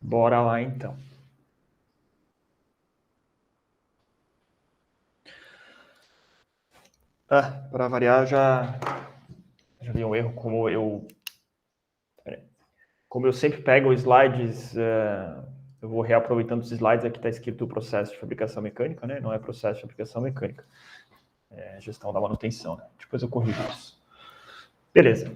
Bora lá, então. Para variar, já vi um erro, como eu sempre pego os slides, eu vou reaproveitando os slides, aqui está escrito o processo de fabricação mecânica, né? Não é processo de fabricação mecânica, é gestão da manutenção, né? Depois eu corrijo isso. Beleza.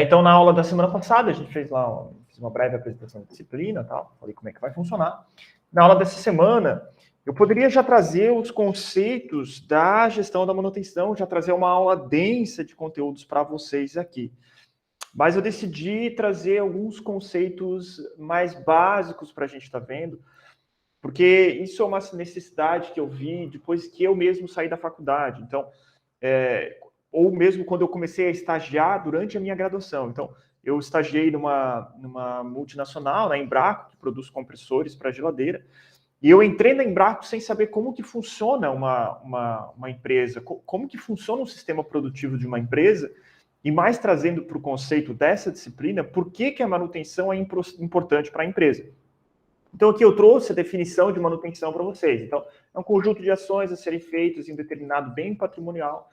Então, na aula da semana passada, a gente fez lá uma breve apresentação da disciplina, tal, falei como é que vai funcionar. Na aula dessa semana, eu poderia já trazer os conceitos da gestão da manutenção, já trazer uma aula densa de conteúdos para vocês aqui. Mas eu decidi trazer alguns conceitos mais básicos para a gente estar vendo, porque isso é uma necessidade que eu vi depois que eu mesmo saí da faculdade. Então, ou mesmo quando eu comecei a estagiar durante a minha graduação. Então, eu estagiei numa multinacional, na Embraco, que produz compressores para geladeira, e eu entrei na Embraco sem saber como que funciona uma empresa, como que funciona um sistema produtivo de uma empresa, e mais trazendo para o conceito dessa disciplina, por que a manutenção é importante para a empresa. Então, aqui eu trouxe a definição de manutenção para vocês. Então, é um conjunto de ações a serem feitas em um determinado bem patrimonial,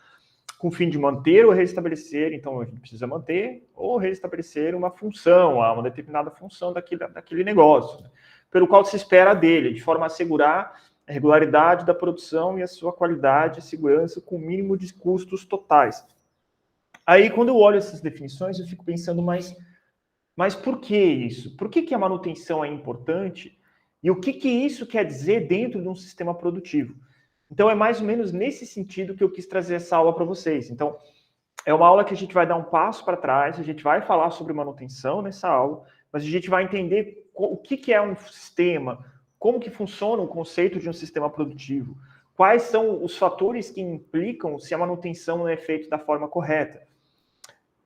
com o fim de manter ou restabelecer, então a gente precisa manter ou restabelecer uma função, uma determinada função daquele negócio, né, pelo qual se espera dele, de forma a assegurar a regularidade da produção e a sua qualidade e segurança com o mínimo de custos totais. Aí, quando eu olho essas definições, eu fico pensando, mas por que isso? Por que a manutenção é importante? E o que isso quer dizer dentro de um sistema produtivo? Então, é mais ou menos nesse sentido que eu quis trazer essa aula para vocês. Então, é uma aula que a gente vai dar um passo para trás, a gente vai falar sobre manutenção nessa aula, mas a gente vai entender o que é um sistema, como que funciona o conceito de um sistema produtivo, quais são os fatores que implicam se a manutenção não é feita da forma correta.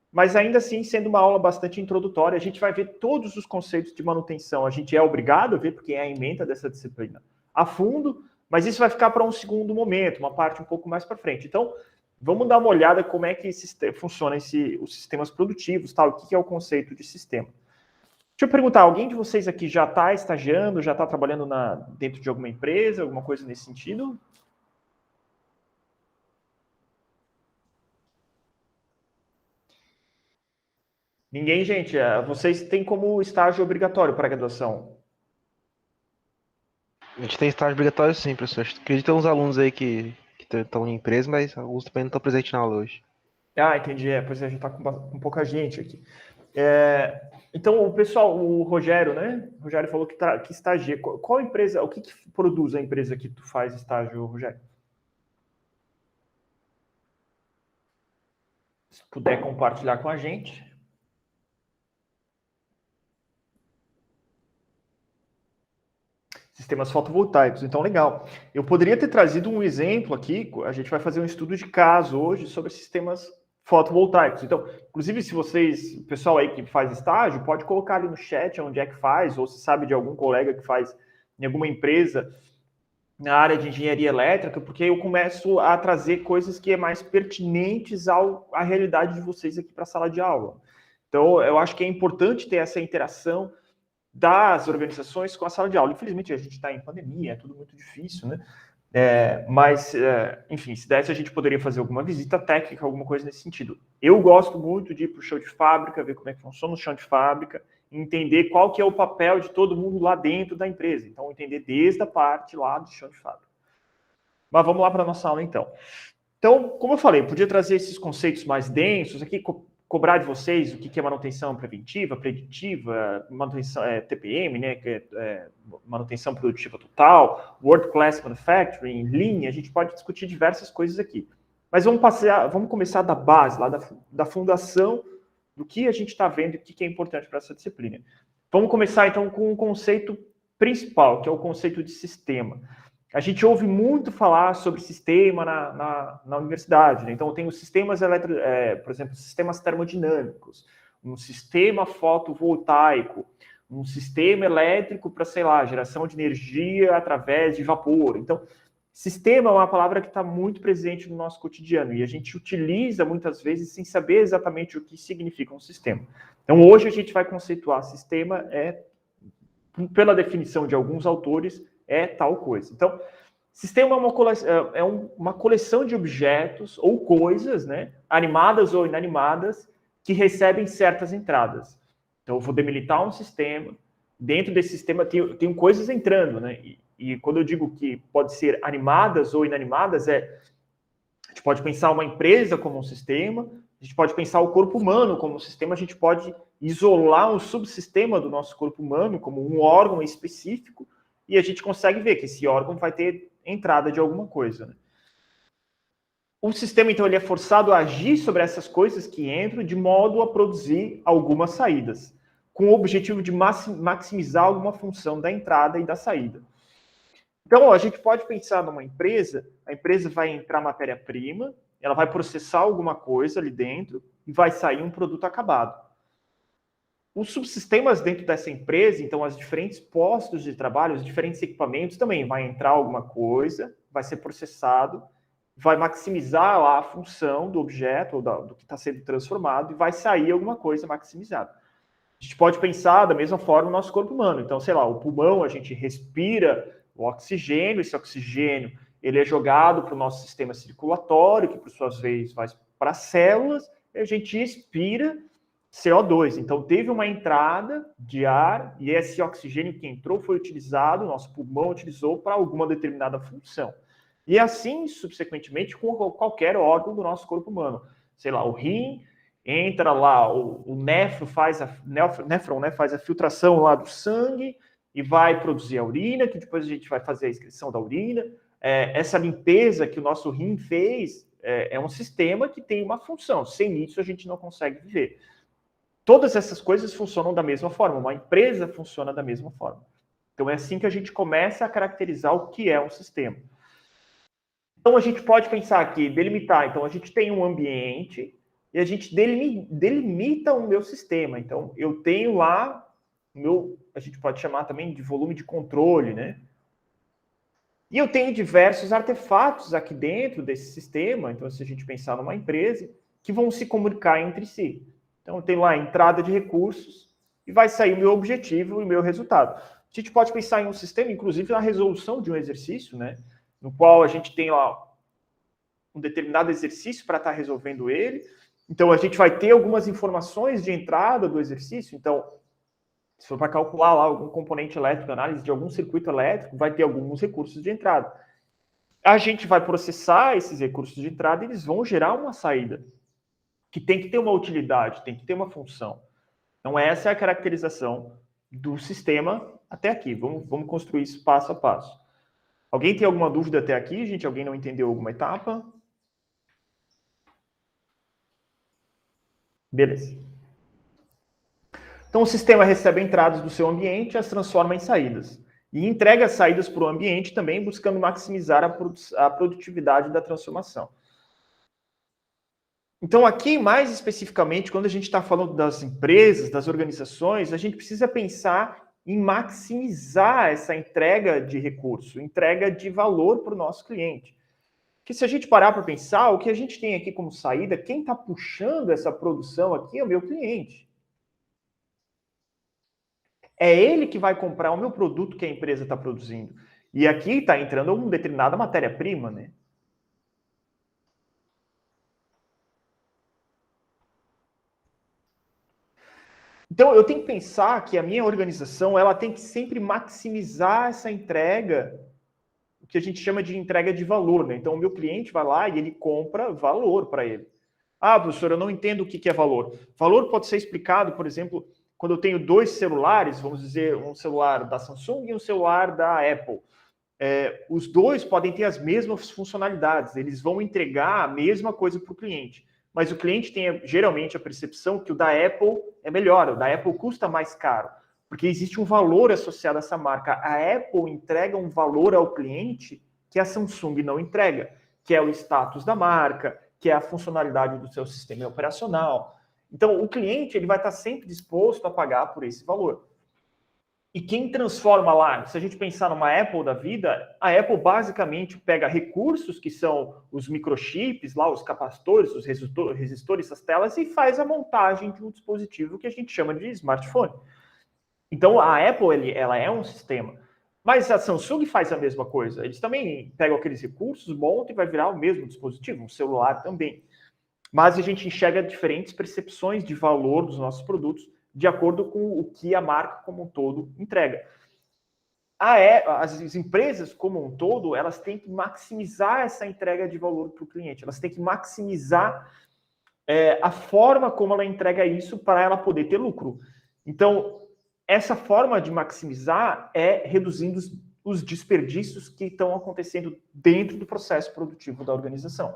Mas ainda assim, sendo uma aula bastante introdutória, a gente vai ver todos os conceitos de manutenção. A gente é obrigado a ver, porque é a ementa dessa disciplina, a fundo, mas isso vai ficar para um segundo momento, uma parte um pouco mais para frente. Então, vamos dar uma olhada como é que funciona os sistemas produtivos, tal, o que é o conceito de sistema. Deixa eu perguntar, alguém de vocês aqui já está estagiando, já está trabalhando dentro de alguma empresa, alguma coisa nesse sentido? Ninguém, gente. Vocês têm como estágio obrigatório para a graduação? A gente tem estágio obrigatório sim, professor. Acredito que tem uns alunos aí que estão em empresa, mas alguns também não estão presentes na aula hoje. Entendi. Pois é, a gente está com pouca gente aqui. Então, o pessoal, o Rogério, né? O Rogério falou que estagia. Qual empresa, o que produz a empresa que tu faz estágio, Rogério? Se puder compartilhar com a gente. Sistemas fotovoltaicos, então legal. Eu poderia ter trazido um exemplo aqui, a gente vai fazer um estudo de caso hoje sobre sistemas fotovoltaicos. Então, inclusive, se vocês, o pessoal aí que faz estágio, pode colocar ali no chat onde é que faz, ou se sabe de algum colega que faz em alguma empresa na área de engenharia elétrica, porque eu começo a trazer coisas que é mais pertinentes à realidade de vocês aqui para a sala de aula. Então, eu acho que é importante ter essa interação das organizações com a sala de aula. Infelizmente, a gente está em pandemia, é tudo muito difícil, né? Enfim, se desse, a gente poderia fazer alguma visita técnica, alguma coisa nesse sentido. Eu gosto muito de ir para o chão de fábrica, ver como é que funciona o chão de fábrica, entender qual que é o papel de todo mundo lá dentro da empresa. Então, entender desde a parte lá do chão de fábrica. Mas vamos lá para a nossa aula, então. Então, como eu falei, eu podia trazer esses conceitos mais densos aqui, cobrar de vocês o que é manutenção preventiva, preditiva, manutenção TPM, né, que é manutenção produtiva total, World Class Manufacturing, Lean, a gente pode discutir diversas coisas aqui. Mas vamos começar da base, lá da fundação do que a gente está vendo e o que é importante para essa disciplina. Vamos começar, então, com o conceito principal, que é o conceito de sistema. A gente ouve muito falar sobre sistema na universidade, né? Então, tem os sistemas por exemplo, sistemas termodinâmicos, um sistema fotovoltaico, um sistema elétrico para, sei lá, geração de energia através de vapor. Então, sistema é uma palavra que está muito presente no nosso cotidiano e a gente utiliza muitas vezes sem saber exatamente o que significa um sistema. Então, hoje a gente vai conceituar sistema pela definição de alguns autores, é tal coisa. Então, sistema é uma coleção de objetos ou coisas, né, animadas ou inanimadas, que recebem certas entradas. Então, eu vou delimitar um sistema, dentro desse sistema tem coisas entrando, né? E quando eu digo que pode ser animadas ou inanimadas, a gente pode pensar uma empresa como um sistema, a gente pode pensar o corpo humano como um sistema, a gente pode isolar um subsistema do nosso corpo humano como um órgão específico, e a gente consegue ver que esse órgão vai ter entrada de alguma coisa, né? O sistema, então, ele é forçado a agir sobre essas coisas que entram de modo a produzir algumas saídas, com o objetivo de maximizar alguma função da entrada e da saída. Então, a gente pode pensar numa empresa, a empresa vai entrar matéria-prima, ela vai processar alguma coisa ali dentro e vai sair um produto acabado. Os subsistemas dentro dessa empresa, então, os diferentes postos de trabalho, os diferentes equipamentos também, vai entrar alguma coisa, vai ser processado, vai maximizar lá a função do objeto, ou do que está sendo transformado, e vai sair alguma coisa maximizada. A gente pode pensar da mesma forma no nosso corpo humano. Então, sei lá, o pulmão, a gente respira o oxigênio, esse oxigênio ele é jogado para o nosso sistema circulatório, que por sua vez vai para as células, e a gente expira CO2. Então, teve uma entrada de ar, e esse oxigênio que entrou foi utilizado, o nosso pulmão utilizou para alguma determinada função. E assim, subsequentemente, com qualquer órgão do nosso corpo humano. Sei lá, o rim, entra lá, o néfron faz a filtração lá do sangue e vai produzir a urina, que depois a gente vai fazer a excreção da urina. Essa limpeza que o nosso rim fez é um sistema que tem uma função. Sem isso, a gente não consegue viver. Todas essas coisas funcionam da mesma forma. Uma empresa funciona da mesma forma. Então, é assim que a gente começa a caracterizar o que é um sistema. Então, a gente pode pensar aqui, delimitar. Então, a gente tem um ambiente e a gente delimita o meu sistema. Então, eu tenho lá a gente pode chamar também de volume de controle, né? E eu tenho diversos artefatos aqui dentro desse sistema. Então, se a gente pensar numa empresa, que vão se comunicar entre si. Então, eu tenho lá a entrada de recursos e vai sair o meu objetivo e o meu resultado. A gente pode pensar em um sistema, inclusive na resolução de um exercício, né? No qual a gente tem lá um determinado exercício para estar resolvendo ele. Então, a gente vai ter algumas informações de entrada do exercício. Então, se for para calcular lá algum componente elétrico, análise de algum circuito elétrico, vai ter alguns recursos de entrada. A gente vai processar esses recursos de entrada e eles vão gerar uma saída, que tem que ter uma utilidade, tem que ter uma função. Então, essa é a caracterização do sistema até aqui. Vamos construir isso passo a passo. Alguém tem alguma dúvida até aqui, gente? Alguém não entendeu alguma etapa? Beleza. Então, o sistema recebe entradas do seu ambiente e as transforma em saídas. E entrega as saídas para o ambiente também, buscando maximizar a produtividade da transformação. Então, aqui, mais especificamente, quando a gente está falando das empresas, das organizações, a gente precisa pensar em maximizar essa entrega de recurso, entrega de valor para o nosso cliente. Porque se a gente parar para pensar, o que a gente tem aqui como saída, quem está puxando essa produção aqui é o meu cliente. É ele que vai comprar o meu produto que a empresa está produzindo. E aqui está entrando uma determinada matéria-prima, né? Então, eu tenho que pensar que a minha organização ela tem que sempre maximizar essa entrega, o que a gente chama de entrega de valor, né? Então, o meu cliente vai lá e ele compra valor para ele. Ah, professor, eu não entendo o que é valor. Valor pode ser explicado, por exemplo, quando eu tenho dois celulares, vamos dizer, um celular da Samsung e um celular da Apple. Os dois podem ter as mesmas funcionalidades, eles vão entregar a mesma coisa para o cliente. Mas o cliente tem geralmente a percepção que o da Apple é melhor, o da Apple custa mais caro, porque existe um valor associado a essa marca. A Apple entrega um valor ao cliente que a Samsung não entrega, que é o status da marca, que é a funcionalidade do seu sistema operacional. Então, o cliente ele vai estar sempre disposto a pagar por esse valor. E quem transforma lá, se a gente pensar numa Apple da vida, a Apple basicamente pega recursos que são os microchips, lá, os capacitores, os resistores, as telas, e faz a montagem de um dispositivo que a gente chama de smartphone. Então, a Apple, ela é um sistema. Mas a Samsung faz a mesma coisa. Eles também pegam aqueles recursos, montam e vai virar o mesmo dispositivo, um celular também. Mas a gente enxerga diferentes percepções de valor dos nossos produtos de acordo com o que a marca como um todo entrega. As empresas como um todo, elas têm que maximizar essa entrega de valor para o cliente. Elas têm que maximizar a forma como ela entrega isso para ela poder ter lucro. Então, essa forma de maximizar é reduzindo os desperdícios que estão acontecendo dentro do processo produtivo da organização.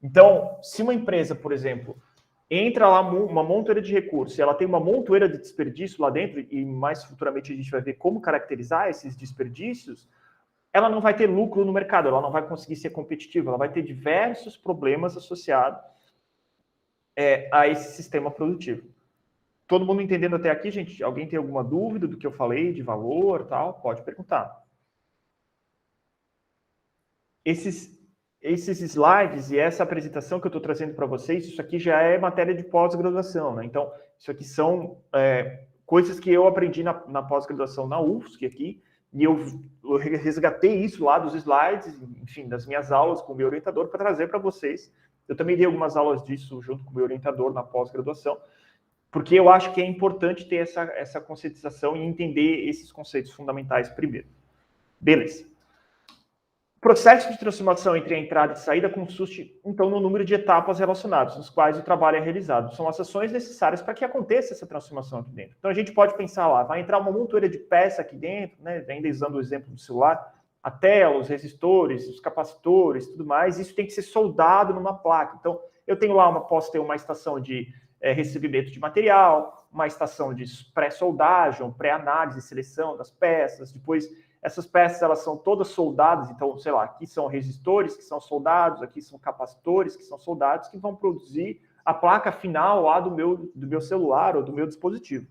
Então, se uma empresa, por exemplo, entra lá uma montoeira de recursos, ela tem uma montoeira de desperdício lá dentro, e mais futuramente a gente vai ver como caracterizar esses desperdícios, ela não vai ter lucro no mercado, ela não vai conseguir ser competitiva, ela vai ter diversos problemas associados a esse sistema produtivo. Todo mundo entendendo até aqui, gente? Alguém tem alguma dúvida do que eu falei, de valor, tal? Pode perguntar. Esses slides e essa apresentação que eu estou trazendo para vocês, isso aqui já é matéria de pós-graduação, né? Então, isso aqui são coisas que eu aprendi na pós-graduação na UFSC aqui, e eu resgatei isso lá dos slides, enfim, das minhas aulas com o meu orientador para trazer para vocês. Eu também dei algumas aulas disso junto com o meu orientador na pós-graduação, porque eu acho que é importante ter essa conscientização e entender esses conceitos fundamentais primeiro. Beleza. O processo de transformação entre a entrada e saída consiste, então, no número de etapas relacionadas, nos quais o trabalho é realizado. São as ações necessárias para que aconteça essa transformação aqui dentro. Então, a gente pode pensar lá, vai entrar uma montoeira de peça aqui dentro, né, ainda usando o exemplo do celular, a tela, os resistores, os capacitores, tudo mais, isso tem que ser soldado numa placa. Então, eu tenho lá, posso ter uma estação de recebimento de material, uma estação de pré-soldagem, pré-análise, seleção das peças, depois essas peças elas são todas soldadas, então, sei lá, aqui são resistores que são soldados, aqui são capacitores que são soldados, que vão produzir a placa final lá do meu celular ou do meu dispositivo.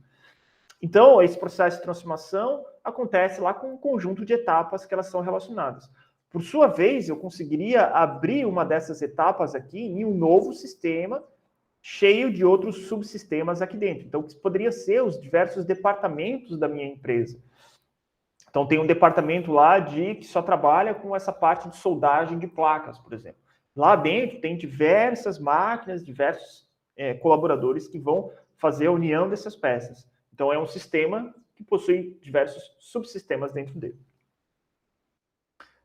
Então, esse processo de transformação acontece lá com um conjunto de etapas que elas são relacionadas. Por sua vez, eu conseguiria abrir uma dessas etapas aqui em um novo sistema cheio de outros subsistemas aqui dentro. Então, que poderia ser os diversos departamentos da minha empresa. Então, tem um departamento lá que só trabalha com essa parte de soldagem de placas, por exemplo. Lá dentro tem diversas máquinas, diversos colaboradores que vão fazer a união dessas peças. Então, é um sistema que possui diversos subsistemas dentro dele.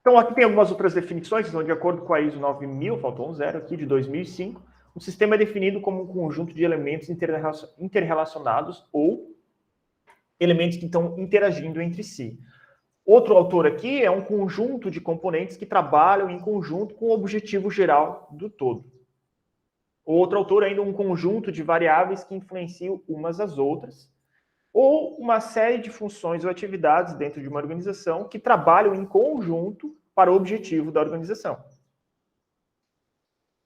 Então, aqui tem algumas outras definições, então, de acordo com a ISO 9000, faltou um zero aqui, de 2005, um sistema é definido como um conjunto de elementos interrelacionados ou elementos que estão interagindo entre si. Outro autor aqui é um conjunto de componentes que trabalham em conjunto com o objetivo geral do todo. Outro autor ainda um conjunto de variáveis que influenciam umas às outras, ou uma série de funções ou atividades dentro de uma organização que trabalham em conjunto para o objetivo da organização.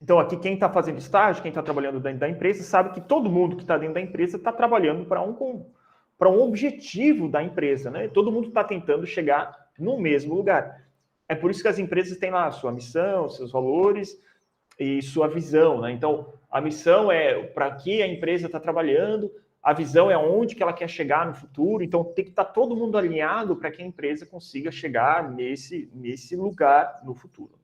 Então, aqui, quem está fazendo estágio, quem está trabalhando dentro da empresa, sabe que todo mundo que está dentro da empresa está trabalhando para um objetivo da empresa, né? Todo mundo está tentando chegar no mesmo lugar. É por isso que as empresas têm lá a sua missão, seus valores e sua visão, né? Então, a missão é para que a empresa está trabalhando, a visão é onde que ela quer chegar no futuro, então tem que estar todo mundo alinhado para que a empresa consiga chegar nesse lugar no futuro.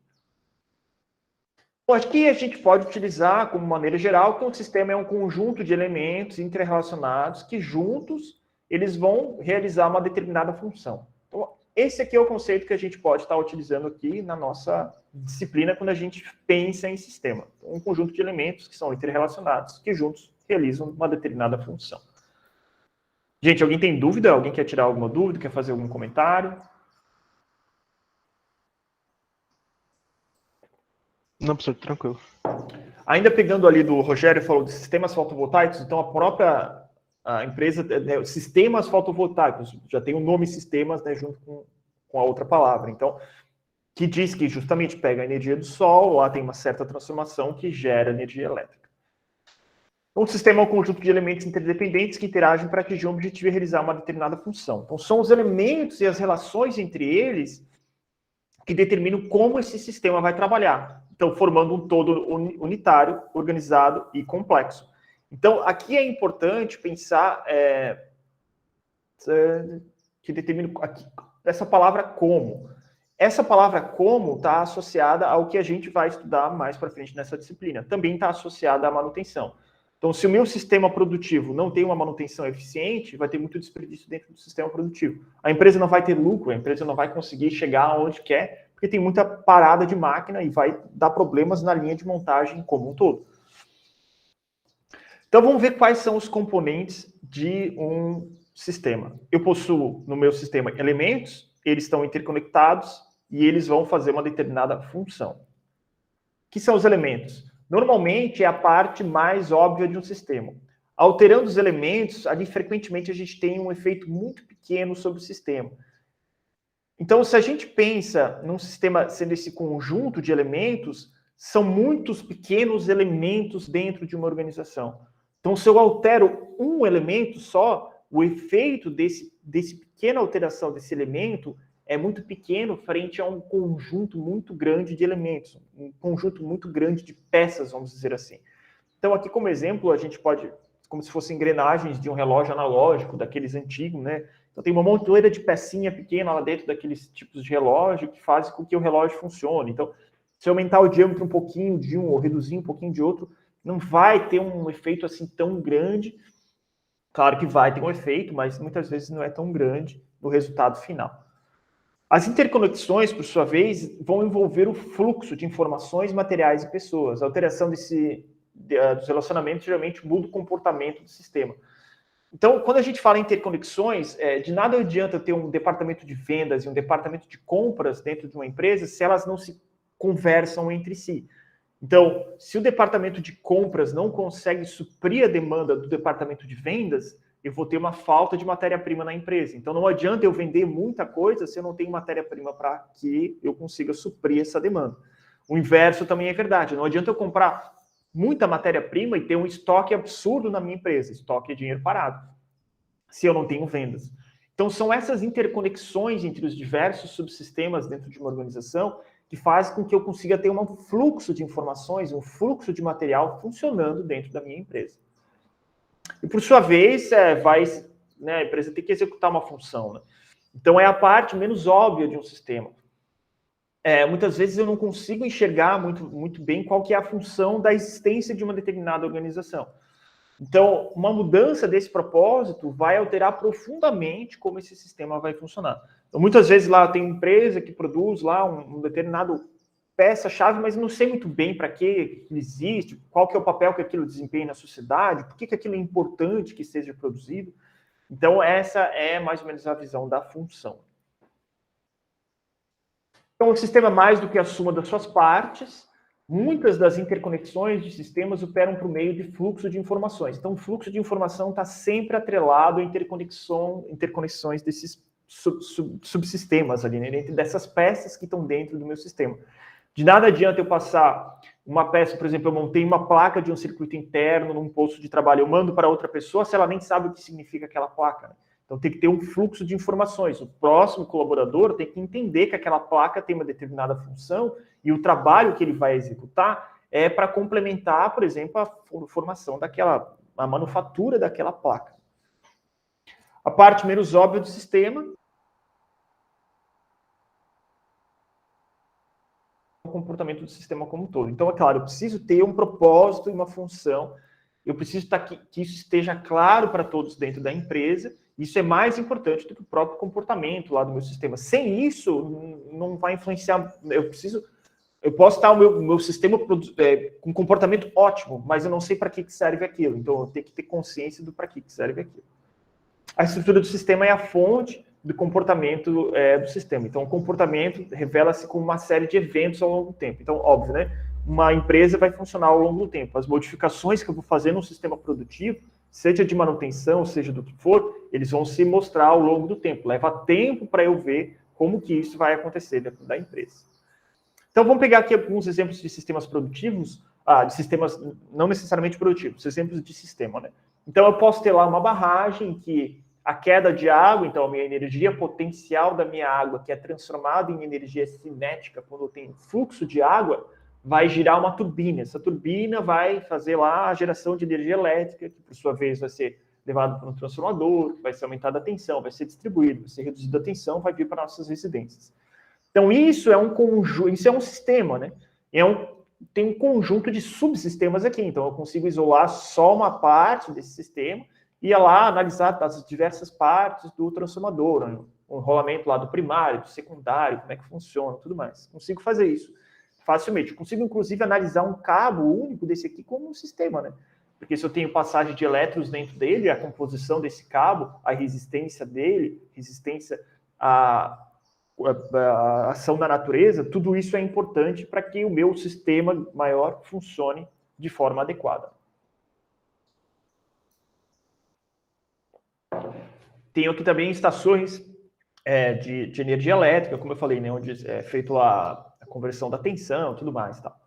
Bom, aqui a gente pode utilizar, como maneira geral, que um sistema é um conjunto de elementos interrelacionados que juntos eles vão realizar uma determinada função. Então, esse aqui é o conceito que a gente pode estar utilizando aqui na nossa disciplina quando a gente pensa em sistema. Um conjunto de elementos que são interrelacionados, que juntos realizam uma determinada função. Gente, alguém tem dúvida? Alguém quer tirar alguma dúvida? Quer fazer algum comentário? Não, professor, tranquilo. Ainda pegando ali do Rogério, falou de sistemas fotovoltaicos, então a própria empresa, né, sistemas fotovoltaicos, já tem o nome sistemas, né, junto com a outra palavra. Então, que diz que justamente pega a energia do sol, lá tem uma certa transformação que gera energia elétrica. Um sistema é um conjunto de elementos interdependentes que interagem para atingir um objetivo e realizar uma determinada função. Então, são os elementos e as relações entre eles que determinam como esse sistema vai trabalhar. Então, formando um todo unitário, organizado e complexo. Então, aqui é importante pensar que determina aqui, essa palavra como. Essa palavra como está associada ao que a gente vai estudar mais para frente nessa disciplina. Também está associada à manutenção. Então, se o meu sistema produtivo não tem uma manutenção eficiente, vai ter muito desperdício dentro do sistema produtivo. A empresa não vai ter lucro, a empresa não vai conseguir chegar aonde quer, porque tem muita parada de máquina e vai dar problemas na linha de montagem como um todo. Então, vamos ver quais são os componentes de um sistema. Eu possuo no meu sistema elementos, eles estão interconectados e eles vão fazer uma determinada função. O que são os elementos? Normalmente é a parte mais óbvia de um sistema. Alterando os elementos, ali frequentemente a gente tem um efeito muito pequeno sobre o sistema. Então, se a gente pensa num sistema sendo esse conjunto de elementos, são muitos pequenos elementos dentro de uma organização. Então, se eu altero um elemento só, o efeito desse pequena alteração desse elemento é muito pequeno frente a um conjunto muito grande de elementos, um conjunto muito grande de peças, vamos dizer assim. Então, aqui como exemplo, a gente pode, como se fossem engrenagens de um relógio analógico, daqueles antigos, né? Então, tem uma montoeira de pecinha pequena lá dentro daqueles tipos de relógio que fazem com que o relógio funcione. Então, se eu aumentar o diâmetro um pouquinho de um ou reduzir um pouquinho de outro, não vai ter um efeito assim tão grande. Claro que vai ter um efeito, mas muitas vezes não é tão grande no resultado final. As interconexões, por sua vez, vão envolver o fluxo de informações, materiais e pessoas. A alteração dos relacionamentos geralmente muda o comportamento do sistema. Então, quando a gente fala em interconexões, de nada adianta eu ter um departamento de vendas e um departamento de compras dentro de uma empresa se elas não se conversam entre si. Então, se o departamento de compras não consegue suprir a demanda do departamento de vendas, eu vou ter uma falta de matéria-prima na empresa. Então, não adianta eu vender muita coisa se eu não tenho matéria-prima para que eu consiga suprir essa demanda. O inverso também é verdade. Não adianta eu comprar muita matéria-prima e ter um estoque absurdo na minha empresa. Estoque é dinheiro parado, se eu não tenho vendas. Então, são essas interconexões entre os diversos subsistemas dentro de uma organização que faz com que eu consiga ter um fluxo de informações, um fluxo de material funcionando dentro da minha empresa. E, por sua vez, a empresa tem que executar uma função. Né? Então, é a parte menos óbvia de um sistema. Muitas vezes eu não consigo enxergar muito bem qual que é a função da existência de uma determinada organização. Então, uma mudança desse propósito vai alterar profundamente como esse sistema vai funcionar. Então, muitas vezes lá tem uma empresa que produz lá um determinado peça-chave, mas não sei muito bem para que existe, qual que é o papel que aquilo desempenha na sociedade, por que aquilo é importante que seja produzido. Então, essa é mais ou menos a visão da função. Então, o sistema é mais do que a soma das suas partes. Muitas das interconexões de sistemas operam por meio de fluxo de informações. Então, o fluxo de informação está sempre atrelado a interconexões desses subsistemas ali, né? Dentro dessas peças que estão dentro do meu sistema. De nada adianta eu passar uma peça, por exemplo, eu montei uma placa de um circuito interno num posto de trabalho, eu mando para outra pessoa se ela nem sabe o que significa aquela placa. Né? Então, tem que ter um fluxo de informações. O próximo colaborador tem que entender que aquela placa tem uma determinada função e o trabalho que ele vai executar é para complementar, por exemplo, a formação a manufatura daquela placa. A parte menos óbvia do sistema, o comportamento do sistema como um todo. Então, é claro, eu preciso ter um propósito e uma função, eu preciso que isso esteja claro para todos dentro da empresa. Isso é mais importante do que o próprio comportamento lá do meu sistema. Sem isso, não vai influenciar. Eu posso estar o meu sistema com comportamento ótimo, mas eu não sei para que serve aquilo. Então, eu tenho que ter consciência do para que serve aquilo. A estrutura do sistema é a fonte do comportamento do sistema. Então, o comportamento revela-se como uma série de eventos ao longo do tempo. Então, óbvio, né? Uma empresa vai funcionar ao longo do tempo. As modificações que eu vou fazer no sistema produtivo, seja de manutenção, seja do que for, eles vão se mostrar ao longo do tempo. Leva tempo para eu ver como que isso vai acontecer dentro da empresa. Então, vamos pegar aqui alguns exemplos de sistemas produtivos, de sistemas não necessariamente produtivos, exemplos de sistema, né? Então, eu posso ter lá uma barragem que a queda de água, então a minha energia potencial da minha água, que é transformada em energia cinética quando eu tenho fluxo de água, vai girar uma turbina. Essa turbina vai fazer lá a geração de energia elétrica, que por sua vez vai ser levado para um transformador, vai ser aumentada a tensão, vai ser distribuído, vai ser reduzida a tensão, vai vir para nossas residências. Então, isso é um conjunto, isso é um sistema, né? Tem um conjunto de subsistemas aqui. Então, eu consigo isolar só uma parte desse sistema e ir lá analisar as diversas partes do transformador, né? O enrolamento lá do primário, do secundário, como é que funciona, tudo mais. Consigo fazer isso facilmente. Consigo, inclusive, analisar um cabo único desse aqui como um sistema, né? Porque se eu tenho passagem de elétrons dentro dele, a composição desse cabo, a resistência dele, resistência a ação da natureza, tudo isso é importante para que o meu sistema maior funcione de forma adequada. Tenho aqui também estações de energia elétrica, como eu falei, né, onde é feito a conversão da tensão, tudo mais, tal.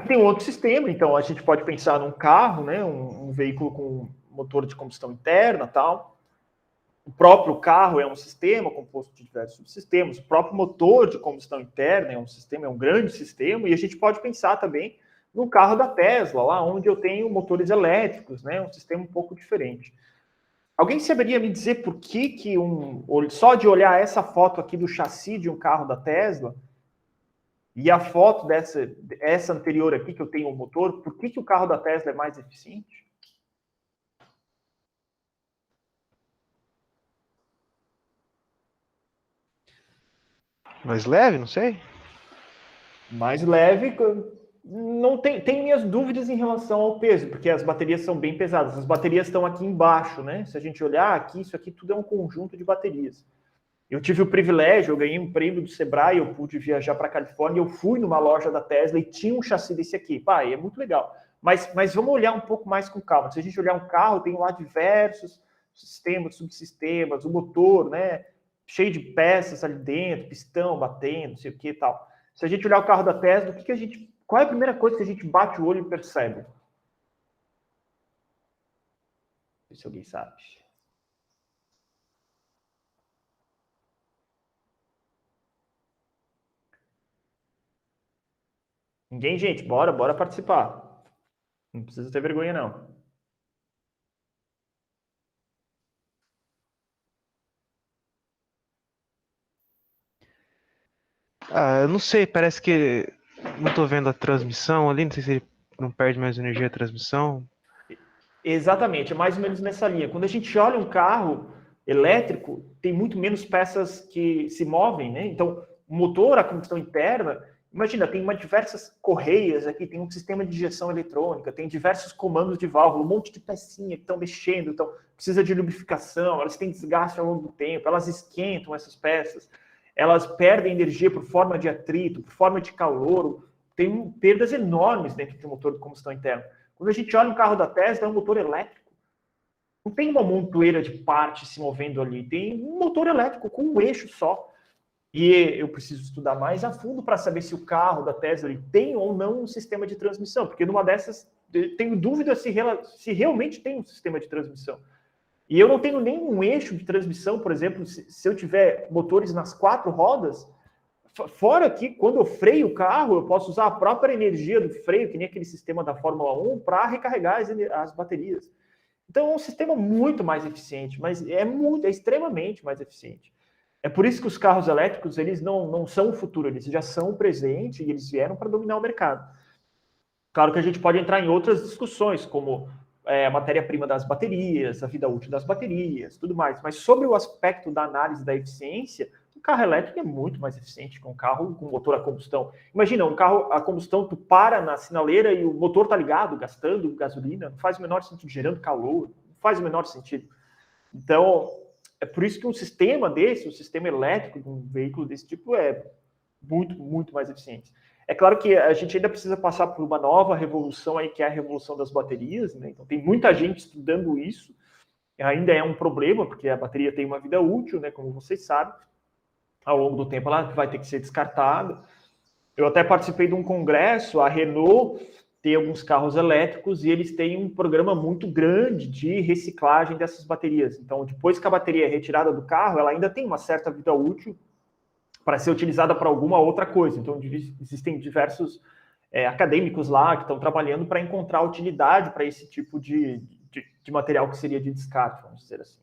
Tem um outro sistema, então a gente pode pensar num carro, né, um veículo com motor de combustão interna, tal. O próprio carro é um sistema composto de diversos subsistemas. O próprio motor de combustão interna é um sistema, é um grande sistema. E a gente pode pensar também no carro da Tesla, lá onde eu tenho motores elétricos, né, um sistema um pouco diferente. Alguém saberia me dizer por que só de olhar essa foto aqui do chassi de um carro da Tesla e a foto essa anterior aqui que eu tenho o motor, por que o carro da Tesla é mais eficiente? Mais leve, não sei. Mais leve, não tem minhas dúvidas em relação ao peso, porque as baterias são bem pesadas. As baterias estão aqui embaixo, né? Se a gente olhar aqui, isso aqui tudo é um conjunto de baterias. Eu tive o privilégio, eu ganhei um prêmio do Sebrae, eu pude viajar para a Califórnia, eu fui numa loja da Tesla e tinha um chassi desse aqui. Pai, é muito legal. Mas vamos olhar um pouco mais com calma. Se a gente olhar um carro, tem lá diversos sistemas, subsistemas, o motor, né? Cheio de peças ali dentro, pistão batendo, não sei o que e tal. Se a gente olhar o carro da Tesla, qual é a primeira coisa que a gente bate o olho e percebe? Não sei se alguém sabe. Ninguém, gente, bora participar. Não precisa ter vergonha, não. Eu não sei, parece que não tô vendo a transmissão ali, não sei se ele não perde mais energia a transmissão. Exatamente, é mais ou menos nessa linha. Quando a gente olha um carro elétrico, tem muito menos peças que se movem, né? Então, o motor, a combustão interna, imagina, tem diversas correias aqui, tem um sistema de injeção eletrônica, tem diversos comandos de válvula, um monte de pecinha que estão mexendo, então precisa de lubrificação, elas têm desgaste ao longo do tempo, elas esquentam essas peças, elas perdem energia por forma de atrito, por forma de calor, tem perdas enormes dentro de um motor de combustão interna. Quando a gente olha um carro da Tesla, é um motor elétrico. Não tem uma montoeira de partes se movendo ali. Tem um motor elétrico com um eixo só. E eu preciso estudar mais a fundo para saber se o carro da Tesla ele tem ou não um sistema de transmissão. Porque numa dessas, eu tenho dúvida se realmente tem um sistema de transmissão. E eu não tenho nenhum eixo de transmissão, por exemplo, se eu tiver motores nas 4 rodas, fora que quando eu freio o carro, eu posso usar a própria energia do freio, que nem aquele sistema da Fórmula 1, para recarregar as baterias. Então é um sistema muito mais eficiente, mas é extremamente mais eficiente. É por isso que os carros elétricos, eles não são o futuro, eles já são o presente e eles vieram para dominar o mercado. Claro que a gente pode entrar em outras discussões, como a matéria-prima das baterias, a vida útil das baterias, tudo mais. Mas sobre o aspecto da análise da eficiência, o carro elétrico é muito mais eficiente que um carro com motor a combustão. Imagina, um carro a combustão, tu para na sinaleira e o motor tá ligado, gastando gasolina, não faz o menor sentido, gerando calor, não faz o menor sentido. Então, é por isso que um sistema desse, um sistema elétrico de um veículo desse tipo é muito, muito mais eficiente. É claro que a gente ainda precisa passar por uma nova revolução aí, que é a revolução das baterias, né? Então, tem muita gente estudando isso. Ainda é um problema, porque a bateria tem uma vida útil, né? Como vocês sabem. Ao longo do tempo, ela vai ter que ser descartada. Eu até participei de um congresso, a Renault tem alguns carros elétricos e eles têm um programa muito grande de reciclagem dessas baterias. Então, depois que a bateria é retirada do carro, ela ainda tem uma certa vida útil para ser utilizada para alguma outra coisa. Então, existem diversos acadêmicos lá que estão trabalhando para encontrar utilidade para esse tipo de de material que seria de descarte, vamos dizer assim.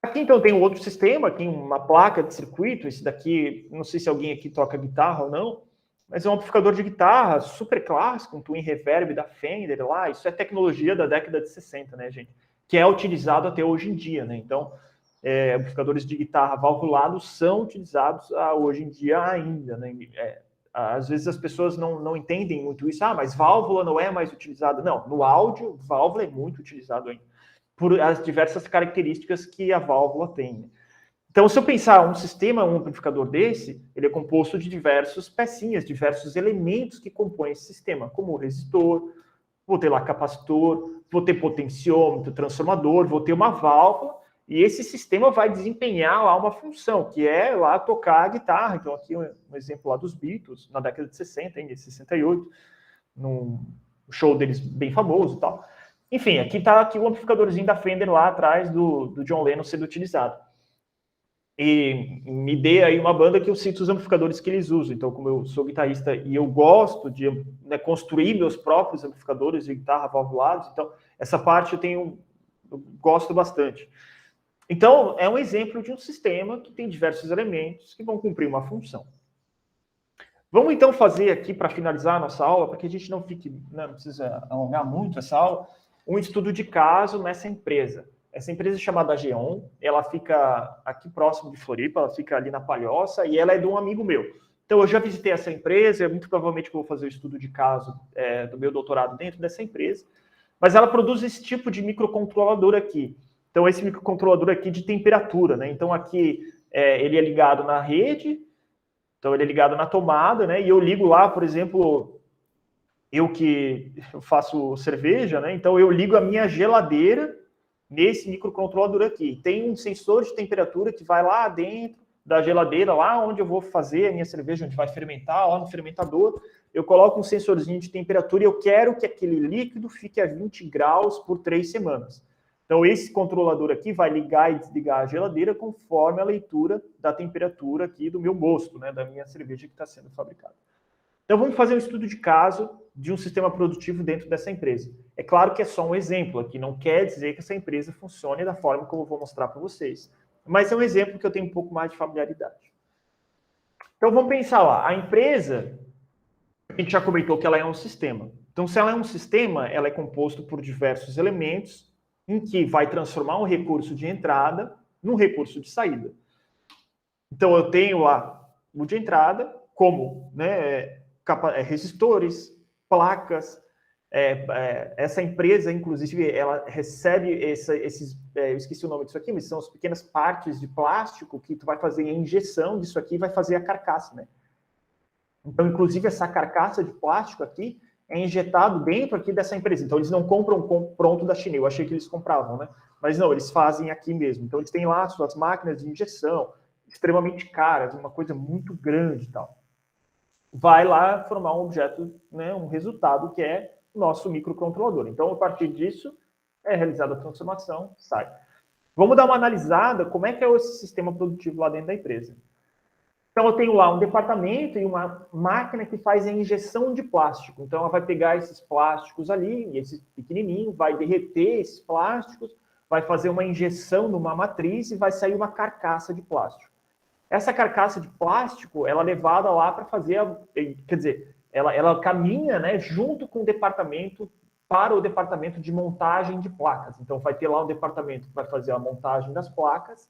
Aqui, então, tem um outro sistema, aqui uma placa de circuito, esse daqui, não sei se alguém aqui toca guitarra ou não, mas é um amplificador de guitarra super clássico, um twin reverb da Fender lá, isso é tecnologia da década de 60, né, gente? Que é utilizado até hoje em dia, né? Então, amplificadores de guitarra valvulados são utilizados hoje em dia ainda, né? Às vezes as pessoas não entendem muito isso, mas válvula não é mais utilizada. Não, no áudio, válvula é muito utilizado ainda, por as diversas características que a válvula tem. Então, se eu pensar um sistema, um amplificador desse, ele é composto de diversas pecinhas, diversos elementos que compõem esse sistema, como o resistor, vou ter lá capacitor, vou ter potenciômetro, transformador, vou ter uma válvula, e esse sistema vai desempenhar lá uma função, que é lá tocar a guitarra. Então, aqui um exemplo lá dos Beatles, na década de 60, em 68, num show deles bem famoso e tal. Enfim, aqui está aqui o amplificadorzinho da Fender lá atrás do John Lennon sendo utilizado. E me dê aí uma banda que eu cito os amplificadores que eles usam. Então, como eu sou guitarrista e eu gosto de construir meus próprios amplificadores de guitarra valvulados, então essa parte eu gosto bastante. Então, é um exemplo de um sistema que tem diversos elementos que vão cumprir uma função. Vamos então fazer aqui, para finalizar a nossa aula, para que a gente não fique, não precisa alongar muito essa aula, um estudo de caso nessa empresa. Essa empresa é chamada Geon, ela fica aqui próximo de Floripa, ela fica ali na Palhoça, e ela é de um amigo meu. Então, eu já visitei essa empresa, muito provavelmente que eu vou fazer o estudo de caso do meu doutorado dentro dessa empresa, mas ela produz esse tipo de microcontrolador aqui. Então, esse microcontrolador aqui de temperatura, né? Então, aqui ele é ligado na rede, então ele é ligado na tomada, né? E eu ligo lá, por exemplo, eu faço cerveja, né? Então eu ligo a minha geladeira nesse microcontrolador aqui. Tem um sensor de temperatura que vai lá dentro da geladeira, lá onde eu vou fazer a minha cerveja, onde vai fermentar, lá no fermentador. Eu coloco um sensorzinho de temperatura e eu quero que aquele líquido fique a 20 graus por 3 semanas. Então, esse controlador aqui vai ligar e desligar a geladeira conforme a leitura da temperatura aqui do meu mosto, né, da minha cerveja que está sendo fabricada. Então, vamos fazer um estudo de caso de um sistema produtivo dentro dessa empresa. É claro que é só um exemplo aqui, não quer dizer que essa empresa funcione da forma como eu vou mostrar para vocês. Mas é um exemplo que eu tenho um pouco mais de familiaridade. Então, vamos pensar lá. A empresa, a gente já comentou que ela é um sistema. Então, se ela é um sistema, ela é composto por diversos elementos em que vai transformar um recurso de entrada num recurso de saída. Então, eu tenho lá o de entrada, como resistores, placas. Essa empresa, inclusive, ela recebe esses... eu esqueci o nome disso aqui, mas são as pequenas partes de plástico que tu vai fazer a injeção disso aqui e vai fazer a carcaça, né? Então, inclusive, essa carcaça de plástico aqui é injetado dentro aqui dessa empresa. Então, eles não compram pronto da China. Eu achei que eles compravam, né? Mas não, eles fazem aqui mesmo. Então, eles têm lá suas máquinas de injeção, extremamente caras, uma coisa muito grande e tal. Vai lá formar um objeto, né, um resultado que é o nosso microcontrolador. Então, a partir disso, é realizada a transformação, sai. Vamos dar uma analisada como é que é esse sistema produtivo lá dentro da empresa. Então, eu tenho lá um departamento e uma máquina que faz a injeção de plástico. Então, ela vai pegar esses plásticos ali, esse pequenininho, vai derreter esses plásticos, vai fazer uma injeção numa matriz e vai sair uma carcaça de plástico. Essa carcaça de plástico, ela é levada lá para fazer, quer dizer, ela caminha, né, junto com o departamento para o departamento de montagem de placas. Então, vai ter lá um departamento que vai fazer a montagem das placas,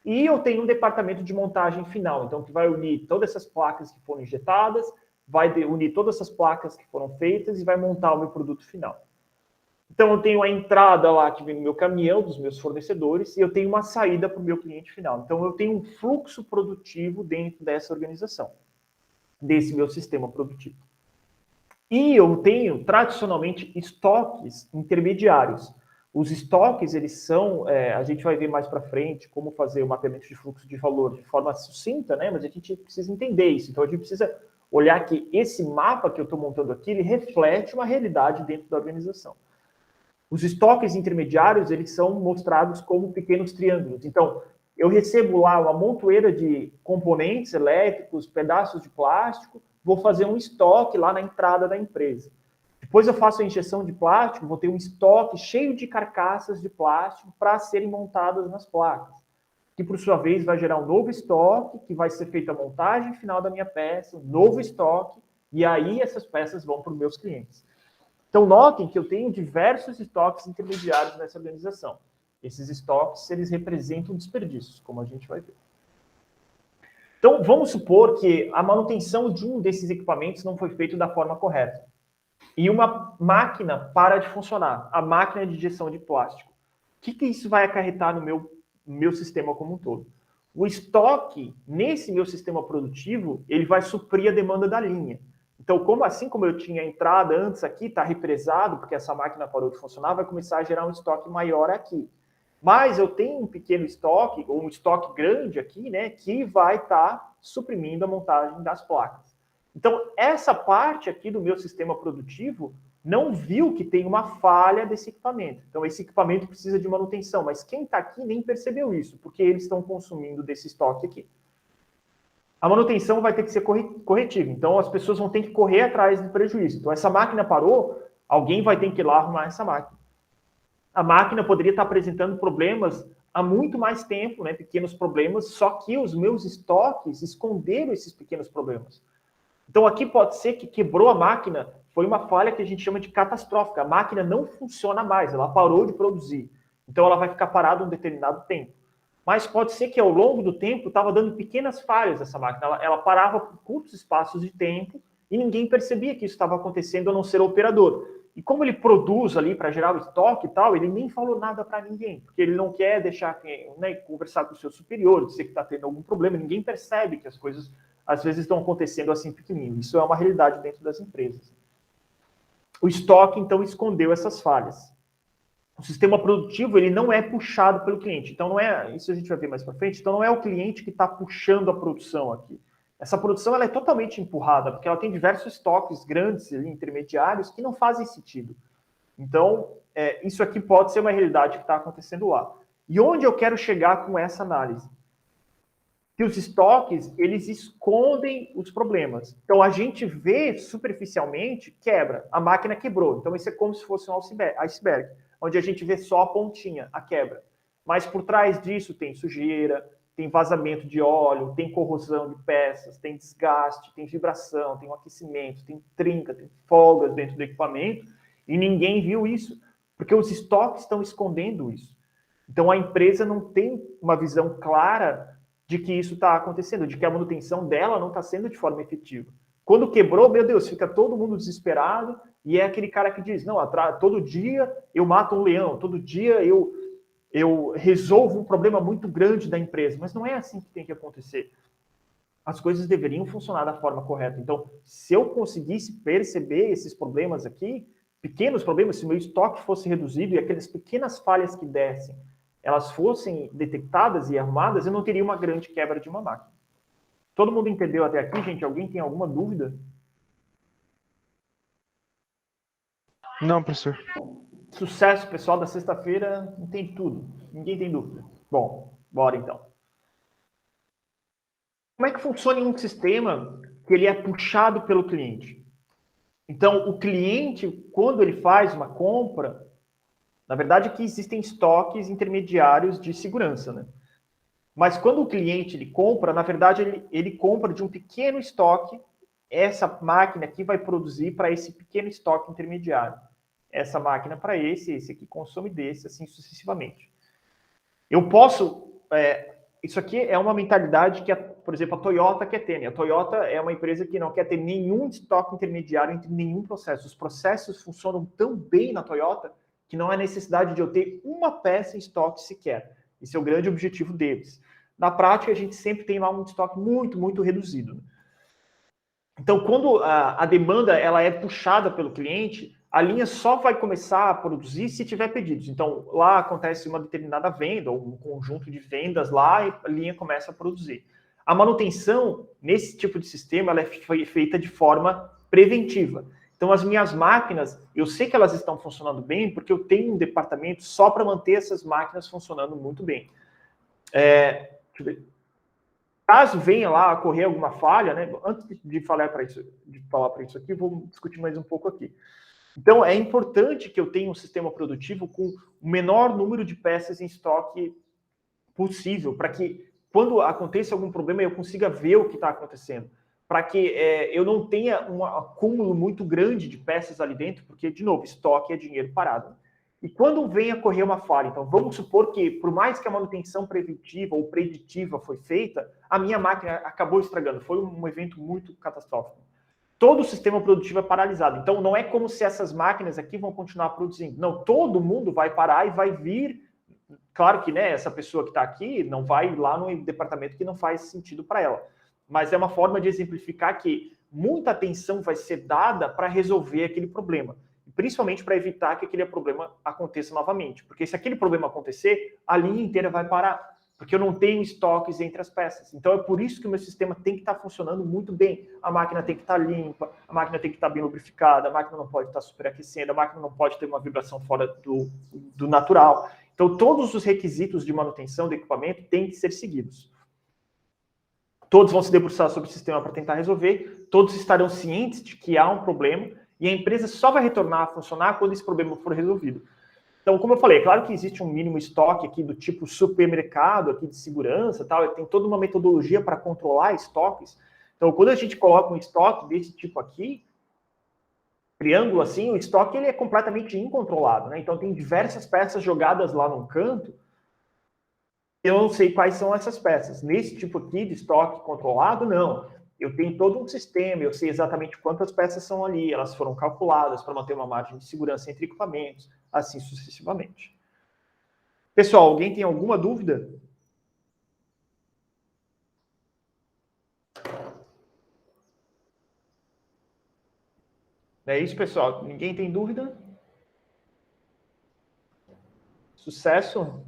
e eu tenho um departamento de montagem final, então, que vai unir todas essas placas que foram injetadas, vai unir todas essas placas que foram feitas e vai montar o meu produto final. Então, eu tenho a entrada lá que vem no meu caminhão, dos meus fornecedores, e eu tenho uma saída para o meu cliente final. Então, eu tenho um fluxo produtivo dentro dessa organização, desse meu sistema produtivo. E eu tenho, tradicionalmente, estoques intermediários. Os estoques, eles são, a gente vai ver mais para frente como fazer o mapeamento de fluxo de valor de forma sucinta, né? Mas a gente precisa entender isso. Então, a gente precisa olhar que esse mapa que eu estou montando aqui, ele reflete uma realidade dentro da organização. Os estoques intermediários, eles são mostrados como pequenos triângulos. Então, eu recebo lá uma montoeira de componentes elétricos, pedaços de plástico, vou fazer um estoque lá na entrada da empresa. Depois eu faço a injeção de plástico, vou ter um estoque cheio de carcaças de plástico para serem montadas nas placas, que por sua vez vai gerar um novo estoque, que vai ser feita a montagem final da minha peça, um novo estoque, e aí essas peças vão para os meus clientes. Então notem que eu tenho diversos estoques intermediários nessa organização. Esses estoques, eles representam desperdícios, como a gente vai ver. Então vamos supor que a manutenção de um desses equipamentos não foi feita da forma correta. E uma máquina para de funcionar, a máquina de injeção de plástico. O que isso vai acarretar no meu sistema como um todo? O estoque, nesse meu sistema produtivo, ele vai suprir a demanda da linha. Então, assim como eu tinha entrada antes aqui, está represado, porque essa máquina parou de funcionar, vai começar a gerar um estoque maior aqui. Mas eu tenho um pequeno estoque, ou um estoque grande aqui, né, que vai estar suprimindo a montagem das placas. Então, essa parte aqui do meu sistema produtivo não viu que tem uma falha desse equipamento. Então, esse equipamento precisa de manutenção, mas quem está aqui nem percebeu isso, porque eles estão consumindo desse estoque aqui. A manutenção vai ter que ser corretiva, então as pessoas vão ter que correr atrás do prejuízo. Então, essa máquina parou, alguém vai ter que ir lá arrumar essa máquina. A máquina poderia estar apresentando problemas há muito mais tempo, né, pequenos problemas, só que os meus estoques esconderam esses pequenos problemas. Então, aqui pode ser que quebrou a máquina, foi uma falha que a gente chama de catastrófica. A máquina não funciona mais, ela parou de produzir. Então, ela vai ficar parada um determinado tempo. Mas pode ser que ao longo do tempo estava dando pequenas falhas essa máquina. Ela parava por curtos espaços de tempo e ninguém percebia que isso estava acontecendo a não ser o operador. E como ele produz ali para gerar o estoque e tal, ele nem falou nada para ninguém, porque ele não quer deixar, né, conversar com o seu superior, dizer que está tendo algum problema. Ninguém percebe que as coisas às vezes estão acontecendo assim pequenininho. Isso é uma realidade dentro das empresas. O estoque, então, escondeu essas falhas. O sistema produtivo, ele não é puxado pelo cliente. Então, não é, isso a gente vai ver mais para frente, então não é o cliente que está puxando a produção aqui. Essa produção, ela é totalmente empurrada, porque ela tem diversos estoques grandes, intermediários, que não fazem sentido. Então, isso aqui pode ser uma realidade que está acontecendo lá. E onde eu quero chegar com essa análise? Que os estoques, eles escondem os problemas. Então, a gente vê superficialmente, quebra. A máquina quebrou. Então, isso é como se fosse um iceberg, onde a gente vê só a pontinha, a quebra. Mas por trás disso tem sujeira, tem vazamento de óleo, tem corrosão de peças, tem desgaste, tem vibração, tem um aquecimento, tem trinca, tem folgas dentro do equipamento, e ninguém viu isso, porque os estoques estão escondendo isso. Então, a empresa não tem uma visão clara de que isso está acontecendo, de que a manutenção dela não está sendo de forma efetiva. Quando quebrou, meu Deus, fica todo mundo desesperado, e é aquele cara que diz, não, todo dia eu mato um leão, todo dia eu resolvo um problema muito grande da empresa, mas não é assim que tem que acontecer. As coisas deveriam funcionar da forma correta. Então, se eu conseguisse perceber esses problemas aqui, pequenos problemas, se o meu estoque fosse reduzido e aquelas pequenas falhas que dessem, elas fossem detectadas e arrumadas, eu não teria uma grande quebra de uma máquina. Todo mundo entendeu até aqui, gente? Alguém tem alguma dúvida? Não, professor. Sucesso, pessoal da sexta-feira, entende tudo. Ninguém tem dúvida. Bom, bora então. Como é que funciona em um sistema que ele é puxado pelo cliente? Então, o cliente, quando ele faz uma compra, na verdade aqui existem estoques intermediários de segurança, né? Mas quando o cliente ele compra, na verdade ele compra de um pequeno estoque, essa máquina aqui vai produzir para esse pequeno estoque intermediário. Essa máquina para esse aqui consome desse, assim sucessivamente. Eu posso... isso aqui é uma mentalidade que, por exemplo, a Toyota quer ter. Né? A Toyota é uma empresa que não quer ter nenhum estoque intermediário entre nenhum processo. Os processos funcionam tão bem na Toyota que não há necessidade de eu ter uma peça em estoque sequer. Esse é o grande objetivo deles. Na prática, a gente sempre tem lá um estoque muito, muito reduzido. Então, quando a demanda ela é puxada pelo cliente, a linha só vai começar a produzir se tiver pedidos. Então, lá acontece uma determinada venda, ou um conjunto de vendas lá, e a linha começa a produzir. A manutenção, nesse tipo de sistema, ela é feita de forma preventiva. Então, as minhas máquinas, eu sei que elas estão funcionando bem, porque eu tenho um departamento só para manter essas máquinas funcionando muito bem. Deixa eu ver. Caso venha lá ocorrer alguma falha, né? Antes de falar para isso aqui, vou discutir mais um pouco aqui. Então, é importante que eu tenha um sistema produtivo com o menor número de peças em estoque possível, para que, quando aconteça algum problema, eu consiga ver o que está acontecendo. Para que eu não tenha um acúmulo muito grande de peças ali dentro, porque, de novo, estoque é dinheiro parado. E quando vem a correr uma falha, então vamos supor que, por mais que a manutenção preventiva ou preditiva foi feita, a minha máquina acabou estragando. Foi um evento muito catastrófico. Todo o sistema produtivo é paralisado. Então, não é como se essas máquinas aqui vão continuar produzindo. Não, todo mundo vai parar e vai vir. Claro que, né, essa pessoa que está aqui não vai lá no departamento que não faz sentido para ela. Mas é uma forma de exemplificar que muita atenção vai ser dada para resolver aquele problema. Principalmente para evitar que aquele problema aconteça novamente. Porque se aquele problema acontecer, a linha inteira vai parar. Porque eu não tenho estoques entre as peças. Então é por isso que o meu sistema tem que estar funcionando muito bem. A máquina tem que estar limpa, a máquina tem que estar bem lubrificada, a máquina não pode estar superaquecendo, a máquina não pode ter uma vibração fora do natural. Então todos os requisitos de manutenção do equipamento têm que ser seguidos. Todos vão se debruçar sobre o sistema para tentar resolver, todos estarão cientes de que há um problema e a empresa só vai retornar a funcionar quando esse problema for resolvido. Então, como eu falei, é claro que existe um mínimo estoque aqui do tipo supermercado, aqui de segurança, tal, tem toda uma metodologia para controlar estoques. Então, quando a gente coloca um estoque desse tipo aqui, triângulo assim, o estoque ele é completamente incontrolado, né? Então, tem diversas peças jogadas lá num canto. Eu não sei quais são essas peças. Nesse tipo aqui de estoque controlado, não. Eu tenho todo um sistema, eu sei exatamente quantas peças são ali, elas foram calculadas para manter uma margem de segurança entre equipamentos, assim sucessivamente. Pessoal, alguém tem alguma dúvida? É isso, pessoal. Ninguém tem dúvida? Sucesso!